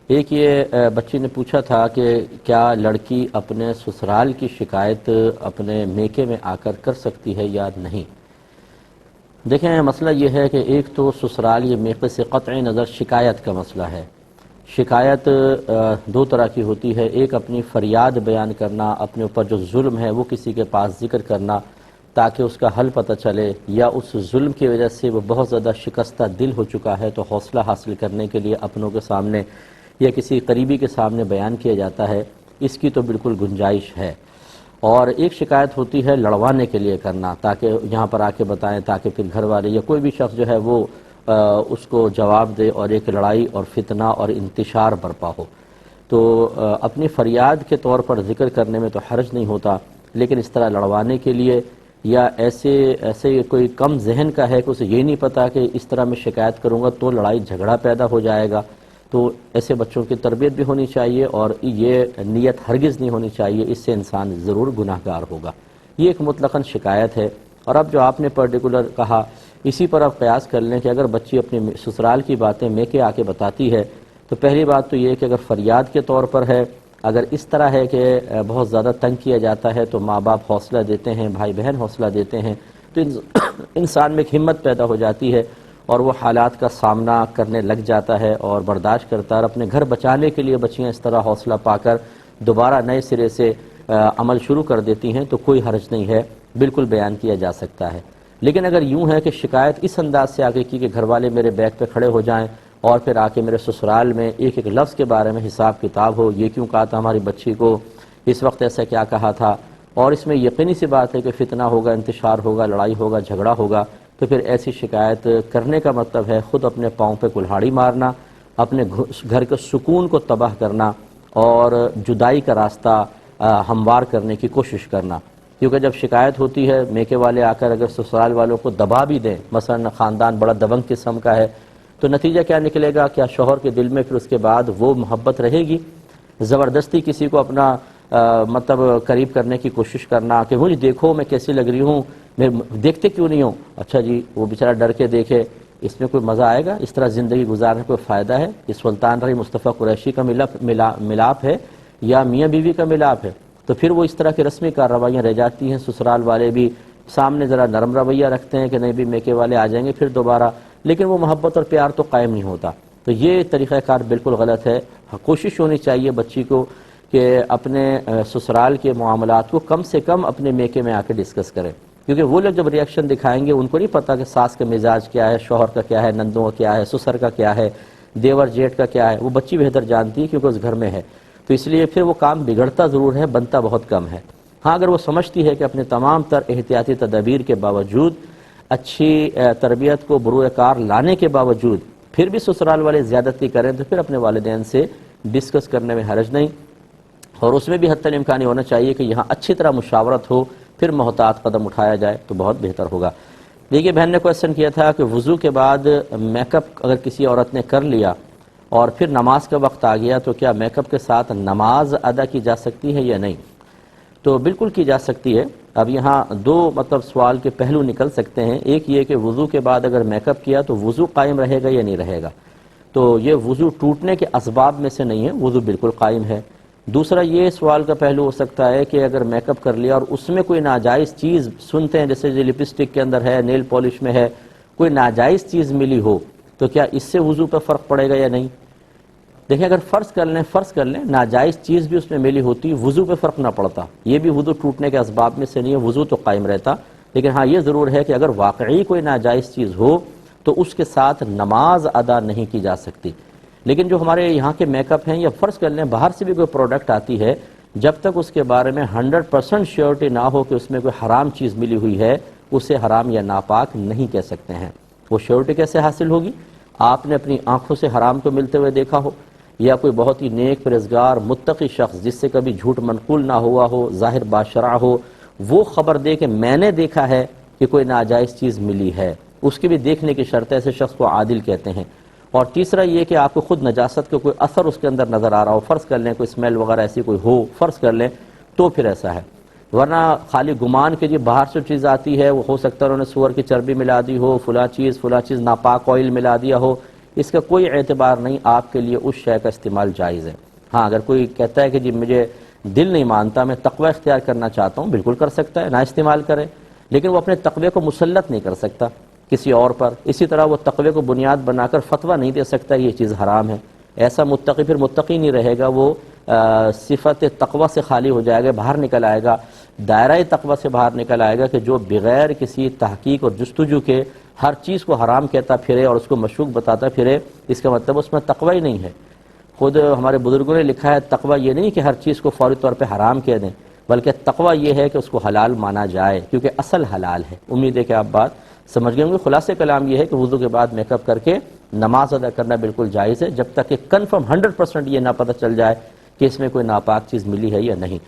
ایک یہ بچی نے پوچھا تھا کہ کیا لڑکی اپنے سسرال کی شکایت اپنے میکے میں آ کر سکتی ہے یا نہیں؟ دیکھیں، مسئلہ یہ ہے کہ ایک تو سسرال یہ میکے سے قطع نظر شکایت کا مسئلہ ہے۔ شکایت دو طرح کی ہوتی ہے، ایک اپنی فریاد بیان کرنا، اپنے اوپر جو ظلم ہے وہ کسی کے پاس ذکر کرنا تاکہ اس کا حل پتہ چلے، یا اس ظلم کی وجہ سے وہ بہت زیادہ شکستہ دل ہو چکا ہے تو حوصلہ حاصل کرنے کے لیے اپنوں کے سامنے یا کسی قریبی کے سامنے بیان کیا جاتا ہے، اس کی تو بالکل گنجائش ہے۔ اور ایک شکایت ہوتی ہے لڑوانے کے لیے کرنا، تاکہ یہاں پر آ کے بتائیں، تاکہ پھر گھر والے یا کوئی بھی شخص جو ہے وہ اس کو جواب دے اور ایک لڑائی اور فتنہ اور انتشار برپا ہو۔ تو اپنی فریاد کے طور پر ذکر کرنے میں تو حرج نہیں ہوتا، لیکن اس طرح لڑوانے کے لیے یا ایسے کوئی کم ذہن کا ہے کہ اسے یہ نہیں پتا کہ اس طرح میں شکایت کروں گا تو لڑائی جھگڑا پیدا ہو جائے گا، تو ایسے بچوں کی تربیت بھی ہونی چاہیے اور یہ نیت ہرگز نہیں ہونی چاہیے، اس سے انسان ضرور گناہ گار ہوگا۔ یہ ایک مطلقاً شکایت ہے۔ اور اب جو آپ نے پرٹیکولر کہا، اسی پر آپ قیاس کر لیں کہ اگر بچی اپنے سسرال کی باتیں میکے آ کے بتاتی ہے تو پہلی بات تو یہ کہ اگر فریاد کے طور پر ہے، اگر اس طرح ہے کہ بہت زیادہ تنگ کیا جاتا ہے تو ماں باپ حوصلہ دیتے ہیں، بھائی بہن حوصلہ دیتے ہیں، تو انسان میں ایک ہمت پیدا ہو جاتی ہے اور وہ حالات کا سامنا کرنے لگ جاتا ہے اور برداشت کرتا ہے، اور اپنے گھر بچانے کے لیے بچیاں اس طرح حوصلہ پا کر دوبارہ نئے سرے سے عمل شروع کر دیتی ہیں تو کوئی حرج نہیں ہے، بالکل بیان کیا جا سکتا ہے۔ لیکن اگر یوں ہے کہ شکایت اس انداز سے آگے کی کہ گھر والے میرے بیک پہ کھڑے ہو جائیں اور پھر آ کے میرے سسرال میں ایک ایک لفظ کے بارے میں حساب کتاب ہو، یہ کیوں کہا تھا ہماری بچی کو، اس وقت ایسا کیا کہا تھا، اور اس میں یقینی سی بات ہے کہ فتنہ ہوگا، انتشار ہوگا، لڑائی ہوگا، جھگڑا ہوگا، تو پھر ایسی شکایت کرنے کا مطلب ہے خود اپنے پاؤں پہ کلہاڑی مارنا، اپنے گھر کے سکون کو تباہ کرنا اور جدائی کا راستہ ہموار کرنے کی کوشش کرنا۔ کیونکہ جب شکایت ہوتی ہے، میکے والے آ کر اگر سسرال والوں کو دبا بھی دیں، مثلا خاندان بڑا دبنگ قسم کا ہے، تو نتیجہ کیا نکلے گا؟ کیا شوہر کے دل میں پھر اس کے بعد وہ محبت رہے گی؟ زبردستی کسی کو اپنا مطلب قریب کرنے کی کوشش کرنا کہ مجھے دیکھو میں کیسی لگ رہی ہوں، میں دیکھتے کیوں نہیں ہوں؟ اچھا جی، وہ بیچارہ ڈر کے دیکھے، اس میں کوئی مزہ آئے گا؟ اس طرح زندگی گزارنے کوئی فائدہ ہے؟ یہ سلطان رہی مصطفیٰ قریشی کا ملاپ ہے یا میاں بیوی کا ملاپ ہے؟ تو پھر وہ اس طرح کی رسمی کارروائیاں رہ جاتی ہیں۔ سسرال والے بھی سامنے ذرا نرم رویہ رکھتے ہیں کہ نہیں بھی میکے والے آ جائیں گے پھر دوبارہ، لیکن وہ محبت اور پیار تو قائم نہیں ہوتا۔ تو یہ طریقہ کار بالکل غلط ہے۔ کوشش ہونی چاہیے بچی کو کہ اپنے سسرال کے معاملات کو کم سے کم اپنے میکے میں آ کے ڈسکس کریں، کیونکہ وہ لوگ جب ریئیکشن دکھائیں گے ان کو نہیں پتا کہ ساس کا مزاج کیا ہے، شوہر کا کیا ہے، نندوں کا کیا ہے، سسر کا کیا ہے، دیور جیٹھ کا کیا ہے، وہ بچی بہتر جانتی ہے کیونکہ اس گھر میں ہے، تو اس لیے پھر وہ کام بگڑتا ضرور ہے، بنتا بہت کم ہے۔ ہاں، اگر وہ سمجھتی ہے کہ اپنے تمام تر احتیاطی تدابیر کے باوجود، اچھی تربیت کو بروئے کار لانے کے باوجود پھر بھی سسرال والے زیادتی کریں تو پھر اپنے والدین سے ڈسکس کرنے میں حرج نہیں، اور اس میں بھی حتی الامکان ہونا چاہیے کہ یہاں اچھی طرح مشاورت ہو، پھر محتاط قدم اٹھایا جائے تو بہت بہتر ہوگا۔ دیکھیے، بہن نے کویسچن کیا تھا کہ وضو کے بعد میک اپ اگر کسی عورت نے کر لیا اور پھر نماز کا وقت آ گیا تو کیا میک اپ کے ساتھ نماز ادا کی جا سکتی ہے یا نہیں؟ تو بالکل کی جا سکتی ہے۔ اب یہاں دو سوال کے پہلو نکل سکتے ہیں، ایک یہ کہ وضو کے بعد اگر میک اپ کیا تو وضو قائم رہے گا یا نہیں رہے گا؟ تو یہ وضو ٹوٹنے کے اسباب میں سے نہیں ہے، وضو بالکل قائم ہے۔ دوسرا یہ سوال کا پہلو ہو سکتا ہے کہ اگر میک اپ کر لیا اور اس میں کوئی ناجائز چیز سنتے ہیں، جیسے جو لپسٹک کے اندر ہے، نیل پالش میں ہے، کوئی ناجائز چیز ملی ہو تو کیا اس سے وضو پہ فرق پڑے گا یا نہیں؟ دیکھیں، اگر فرض کر لیں ناجائز چیز بھی اس میں ملی ہوتی، وضو پہ فرق نہ پڑتا، یہ بھی وضو ٹوٹنے کے اسباب میں سے نہیں ہے، وضو تو قائم رہتا۔ لیکن ہاں یہ ضرور ہے کہ اگر واقعی کوئی ناجائز چیز ہو تو اس کے ساتھ نماز ادا نہیں کی جا سکتی۔ لیکن جو ہمارے یہاں کے میک اپ ہیں، یا فرض کر لیں باہر سے بھی کوئی پروڈکٹ آتی ہے، جب تک اس کے بارے میں 100% شیورٹی نہ ہو کہ اس میں کوئی حرام چیز ملی ہوئی ہے، اسے حرام یا ناپاک نہیں کہہ سکتے ہیں۔ وہ شیورٹی کیسے حاصل ہوگی؟ آپ نے اپنی آنکھوں سے حرام کو ملتے ہوئے دیکھا ہو، یا کوئی بہت ہی نیک پرہیزگار متقی شخص جس سے کبھی جھوٹ منقول نہ ہوا ہو، ظاہر باشرع ہو، وہ خبر دے کہ میں نے دیکھا ہے کہ کوئی ناجائز چیز ملی ہے، اس کی بھی دیکھنے کی شرط ہے، ایسے شخص کو عادل کہتے ہیں۔ اور تیسرا یہ کہ آپ کو خود نجاست کا کوئی اثر اس کے اندر نظر آ رہا ہو، فرض کر لیں کوئی اسمیل وغیرہ ایسی کوئی ہو، فرض کر لیں، تو پھر ایسا ہے۔ ورنہ خالی گمان کے جی باہر سے چیز آتی ہے، وہ ہو سکتا ہے انہوں نے سور کی چربی ملا دی ہو، فلاں چیز ناپاک آئل ملا دیا ہو، اس کا کوئی اعتبار نہیں، آپ کے لیے اس شے کا استعمال جائز ہے۔ ہاں اگر کوئی کہتا ہے کہ جی مجھے دل نہیں مانتا، میں تقوی اختیار کرنا چاہتا ہوں، بالکل کر سکتا ہے، نہ استعمال کرے، لیکن وہ اپنے تقوی کو مسلط نہیں کر سکتا کسی اور پر۔ اسی طرح وہ تقوی کو بنیاد بنا کر فتویٰ نہیں دے سکتا یہ چیز حرام ہے۔ ایسا متقی پھر متقی نہیں رہے گا، وہ صفت تقوی سے خالی ہو جائے گا، باہر نکل آئے گا، دائرہ تقوی سے باہر نکل آئے گا، کہ جو بغیر کسی تحقیق اور جستجو کے ہر چیز کو حرام کہتا پھرے اور اس کو مشروع بتاتا پھرے، اس کا مطلب اس میں تقوی ہی نہیں ہے۔ خود ہمارے بزرگوں نے لکھا ہے تقوی یہ نہیں کہ ہر چیز کو فوری طور پہ حرام کہہ دیں، بلکہ تقوی یہ ہے کہ اس کو حلال مانا جائے، کیونکہ اصل حلال ہے۔ امید ہے کہ آپ بات سمجھ گئے ہوں گے۔ خلاصہ کلام یہ ہے کہ وضو کے بعد میک اپ کر کے نماز ادا کرنا بالکل جائز ہے، جب تک کہ کنفرم 100% یہ نہ پتہ چل جائے کہ اس میں کوئی ناپاک چیز ملی ہے یا نہیں۔